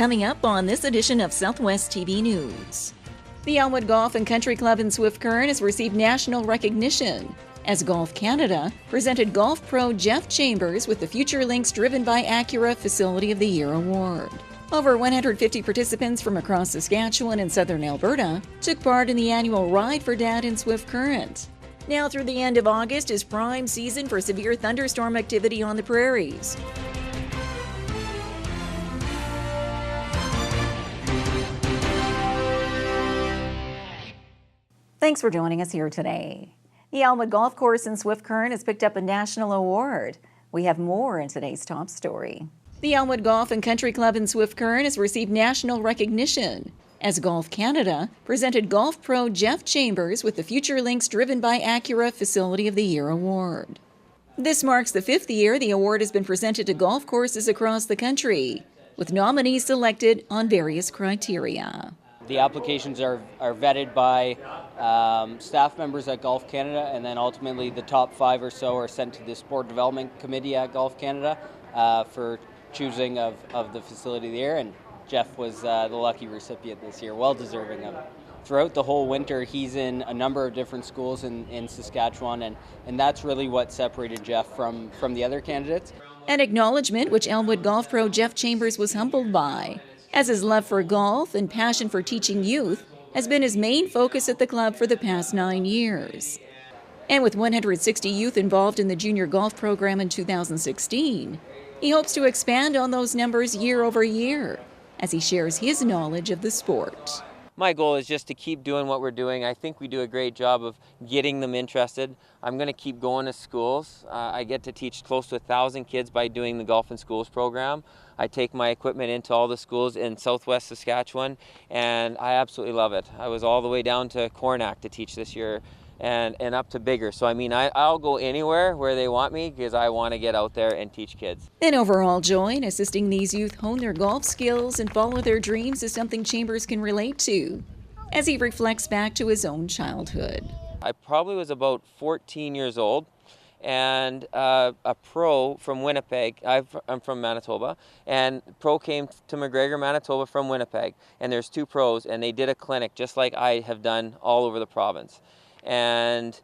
Coming up on this edition of Southwest TV News. The Elmwood Golf and Country Club in Swift Current has received national recognition as Golf Canada presented golf pro Jeff Chambers with the Future Links Driven by Acura Facility of the Year award. Over 150 participants from across Saskatchewan and southern Alberta took part in the annual Ride for Dad in Swift Current. Now through the end of August is prime season for severe thunderstorm activity on the prairies. Thanks for joining us here today. The Elmwood Golf Course in Swift Current has picked up a national award. We have more in today's top story. The Elmwood Golf and Country Club in Swift Current has received national recognition as Golf Canada presented golf pro Jeff Chambers with the Future Links Driven by Acura Facility of the Year award. This marks the 5th year the award has been presented to golf courses across the country, with nominees selected on various criteria. The applications are vetted by staff members at Golf Canada, and then ultimately the top 5 or so are sent to the Sport Development Committee at Golf Canada for choosing of the Facility of the Year, and Jeff was the lucky recipient this year, well deserving of it. Throughout the whole winter, he's in a number of different schools in Saskatchewan, and that's really what separated Jeff from the other candidates. An acknowledgement which Elmwood golf pro Jeff Chambers was humbled by, as his love for golf and passion for teaching youth has been his main focus at the club for the past 9 years. And with 160 youth involved in the junior golf program in 2016, he hopes to expand on those numbers year over year as he shares his knowledge of the sport. My goal is just to keep doing what we're doing. I think we do a great job of getting them interested. I'm going to keep going to schools. I get to teach close to 1,000 kids by doing the Golf in Schools program. I take my equipment into all the schools in southwest Saskatchewan, and I absolutely love it. I was all the way down to Cornack to teach this year and up to Bigger. So I mean, I'll go anywhere where they want me because I want to get out there and teach kids. An overall joy in assisting these youth hone their golf skills and follow their dreams is something Chambers can relate to as he reflects back to his own childhood. I probably was about 14 years old, and a pro from Winnipeg, I'm from Manitoba, and pro came to McGregor, Manitoba from Winnipeg, and there's 2 pros, and they did a clinic just like I have done all over the province. And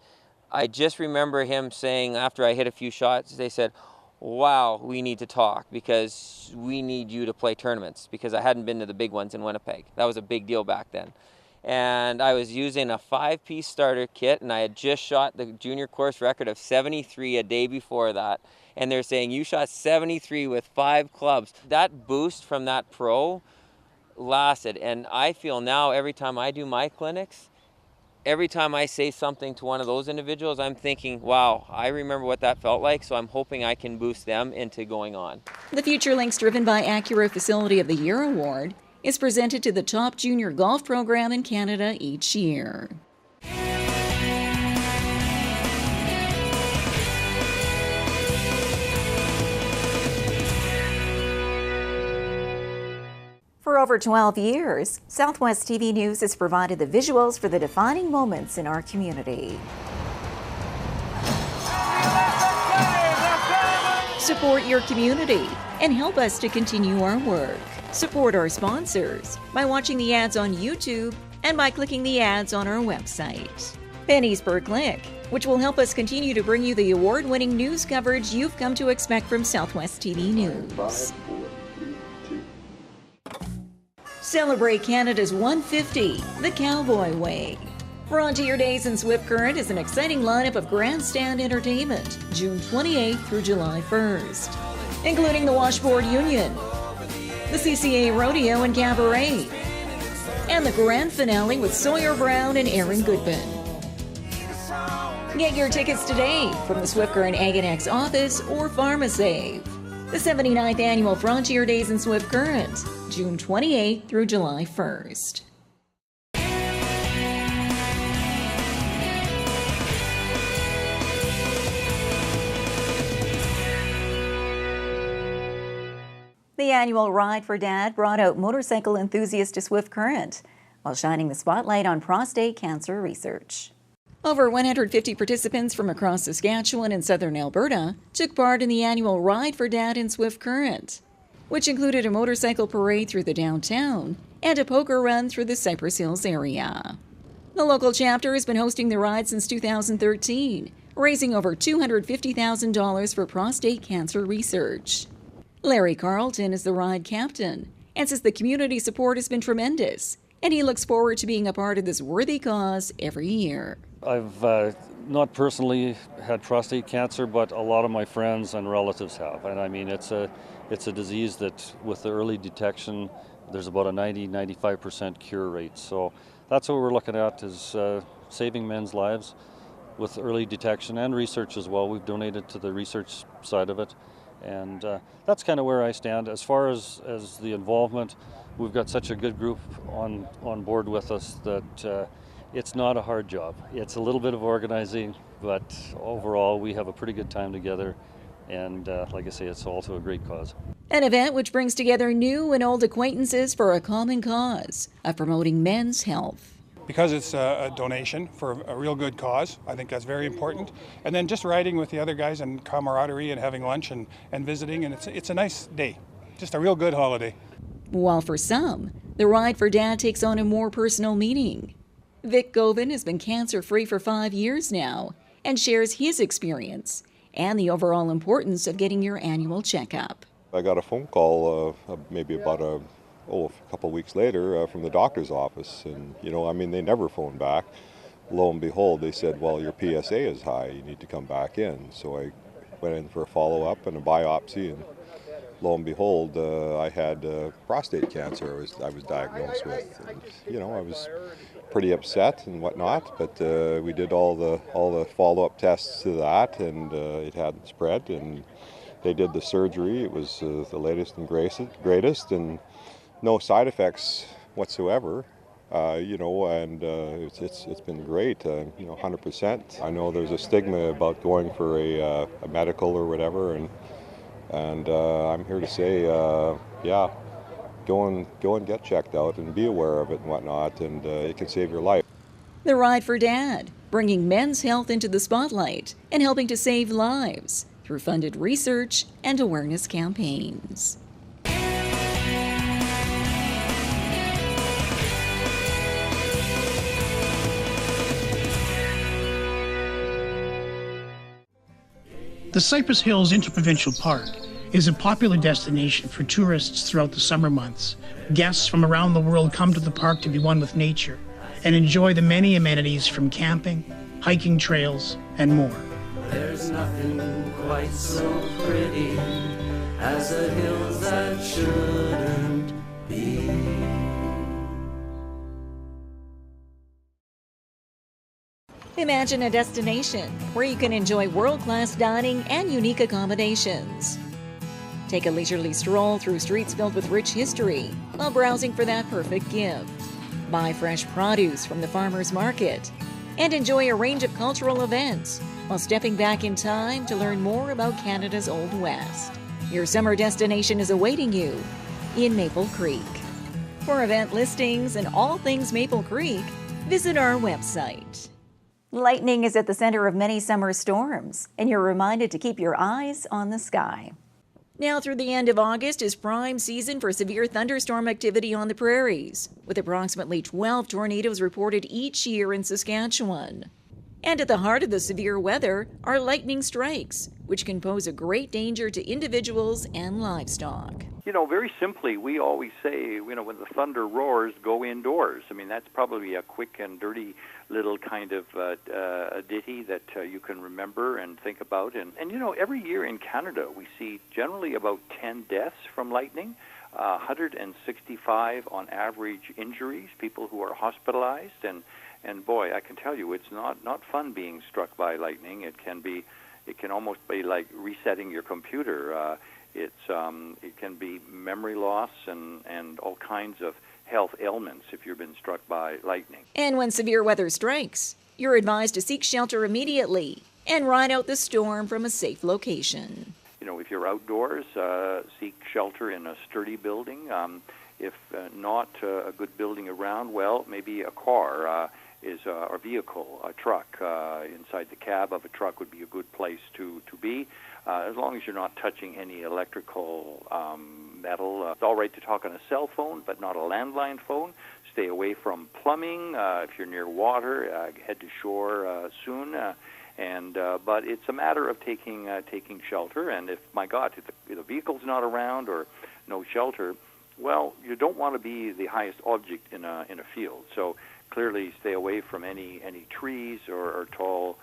I just remember him saying, after I hit a few shots, they said, "Wow, we need to talk because we need you to play tournaments," because I hadn't been to the big ones in Winnipeg. That was a big deal back then. And I was using a 5-piece starter kit, and I had just shot the junior course record of 73 a day before that. And they're saying, "You shot 73 with 5 clubs." That boost from that pro lasted. And I feel now every time I do my clinics, every time I say something to one of those individuals, I'm thinking, wow, I remember what that felt like, so I'm hoping I can boost them into going on. The Future Links Driven by Acura Facility of the Year award is presented to the top junior golf program in Canada each year. For over 12 years, Southwest TV News has provided the visuals for the defining moments in our community. Support your community and help us to continue our work. Support our sponsors by watching the ads on YouTube and by clicking the ads on our website. Pennies per click, which will help us continue to bring you the award-winning news coverage you've come to expect from Southwest TV News. Celebrate Canada's 150, the Cowboy Way. Frontier Days in Swift Current is an exciting lineup of grandstand entertainment, June 28th through July 1st, including the Washboard Union, the CCA Rodeo and Cabaret, and the grand finale with Sawyer Brown and Aaron Goodman. Get your tickets today from the Swift Current Ag&X office or PharmaSave. The 79th Annual Frontier Days in Swift Current, June 28th through July 1st. The annual Ride for Dad brought out motorcycle enthusiasts to Swift Current while shining the spotlight on prostate cancer research. Over 150 participants from across Saskatchewan and southern Alberta took part in the annual Ride for Dad in Swift Current. which included a motorcycle parade through the downtown and a poker run through the Cypress Hills area. The local chapter has been hosting the ride since 2013, raising over $250,000 for prostate cancer research. Larry Carlton is the ride captain and says the community support has been tremendous, and he looks forward to being a part of this worthy cause every year. I've not personally had prostate cancer, but a lot of my friends and relatives have. And I mean, it's a disease that with the early detection, there's about a 90-95% cure rate. So that's what we're looking at, is saving men's lives with early detection and research as well. We've donated to the research side of it. And that's kind of where I stand. As far as the involvement, we've got such a good group on board with us that it's not a hard job. It's a little bit of organizing, but overall we have a pretty good time together. And like I say, it's also a great cause. An event which brings together new and old acquaintances for a common cause of promoting men's health. Because it's a donation for a real good cause, I think that's very important. And then just riding with the other guys and camaraderie and having lunch and visiting, and it's a nice day. Just a real good holiday. While for some, the ride for Dad takes on a more personal meaning. Vic Govan has been cancer-free for 5 years now and shares his experience and the overall importance of getting your annual checkup. I got a phone call maybe about a couple of weeks later from the doctor's office, and I mean, they never phoned back. Lo and behold, they said, well, your PSA is high, you need to come back in. So I went in for a follow-up and a biopsy, and lo and behold, I had prostate cancer. I was diagnosed with, and, I was pretty upset and whatnot, but we did all the follow-up tests to that, and it hadn't spread, and they did the surgery. It was the latest and greatest, and no side effects whatsoever, and it's been great, 100%. I know there's a stigma about going for a medical or whatever, and I'm here to say, go and get checked out and be aware of it and whatnot, and it can save your life. The Ride for Dad, bringing men's health into the spotlight and helping to save lives through funded research and awareness campaigns. The Cypress Hills Interprovincial Park is a popular destination for tourists throughout the summer months. Guests from around the world come to the park to be one with nature and enjoy the many amenities from camping, hiking trails, and more. There's nothing quite so pretty as the hills that shouldn't be. Imagine a destination where you can enjoy world-class dining and unique accommodations. Take a leisurely stroll through streets filled with rich history while browsing for that perfect gift. Buy fresh produce from the farmers market and enjoy a range of cultural events while stepping back in time to learn more about Canada's Old West. Your summer destination is awaiting you in Maple Creek. For event listings and all things Maple Creek, visit our website. Lightning is at the center of many summer storms, and you're reminded to keep your eyes on the sky. Now through the end of August is prime season for severe thunderstorm activity on the prairies, with approximately 12 tornadoes reported each year in Saskatchewan. And at the heart of the severe weather are lightning strikes, which can pose a great danger to individuals and livestock. Very simply, we always say, when the thunder roars, go indoors. I mean, that's probably a quick and dirty little kind of a ditty that you can remember and think about. And every year in Canada, we see generally about 10 deaths from lightning, 165 on average injuries, people who are hospitalized. And boy, I can tell you, it's not fun being struck by lightning. It can almost be like resetting your computer. It can be memory loss and all kinds of health ailments if you've been struck by lightning. And when severe weather strikes, you're advised to seek shelter immediately and ride out the storm from a safe location. If you're outdoors, seek shelter in a sturdy building. If not a good building around, well, maybe a car is a vehicle, a truck. Inside the cab of a truck would be a good place to be, as long as you're not touching any electrical metal. It's all right to talk on a cell phone, but not a landline phone. Stay away from plumbing. If you're near water, head to shore soon. But it's a matter of taking shelter. And if, my God, if the vehicle's not around or no shelter, well, you don't want to be the highest object in a field. So clearly, stay away from any trees or tall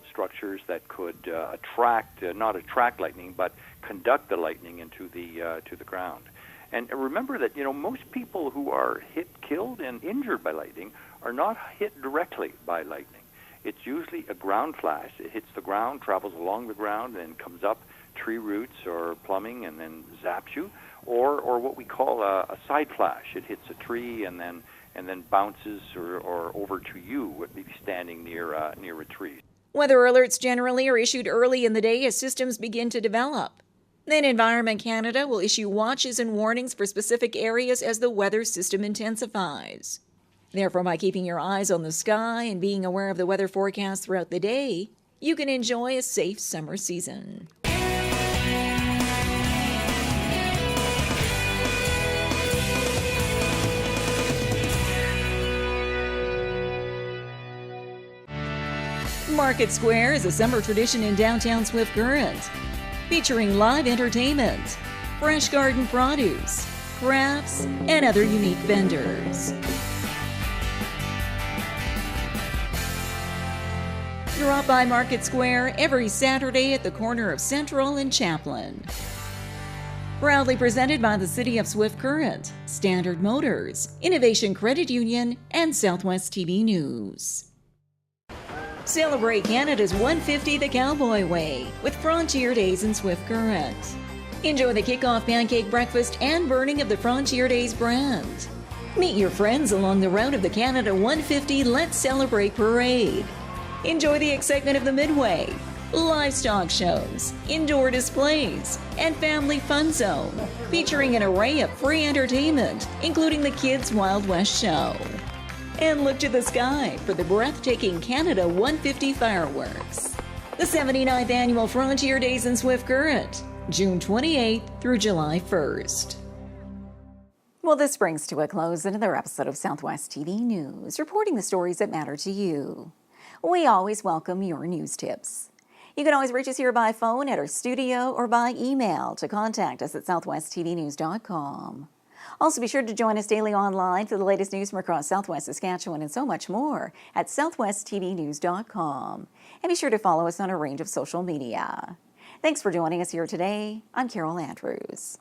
structures that could not attract lightning, but conduct the lightning into the ground. And remember that most people who are killed, and injured by lightning are not hit directly by lightning. It's usually a ground flash. It hits the ground, travels along the ground, and comes up tree roots or plumbing, and then zaps you. Or what we call a side flash. It hits a tree and then bounces or over to you, maybe standing near a tree. Weather alerts generally are issued early in the day as systems begin to develop. Then Environment Canada will issue watches and warnings for specific areas as the weather system intensifies. Therefore, by keeping your eyes on the sky and being aware of the weather forecast throughout the day, you can enjoy a safe summer season. Market Square is a summer tradition in downtown Swift Current, featuring live entertainment, fresh garden produce, crafts, and other unique vendors. Drop by Market Square every Saturday at the corner of Central and Chaplin. Proudly presented by the City of Swift Current, Standard Motors, Innovation Credit Union, and Southwest TV News. Celebrate Canada's 150 the Cowboy Way with Frontier Days in Swift Current. Enjoy the kickoff pancake breakfast and burning of the Frontier Days brand. Meet your friends along the route of the Canada 150 Let's Celebrate Parade. Enjoy the excitement of the Midway, livestock shows, indoor displays, and family fun zone, featuring an array of free entertainment, including the Kids Wild West Show. And look to the sky for the breathtaking Canada 150 fireworks. The 79th Annual Frontier Days in Swift Current, June 28th through July 1st. Well, this brings to a close another episode of Southwest TV News, reporting the stories that matter to you. We always welcome your news tips. You can always reach us here by phone at our studio or by email to contact us at southwesttvnews.com. Also, be sure to join us daily online for the latest news from across Southwest Saskatchewan and so much more at southwesttvnews.com. And be sure to follow us on a range of social media. Thanks for joining us here today. I'm Carol Andrews.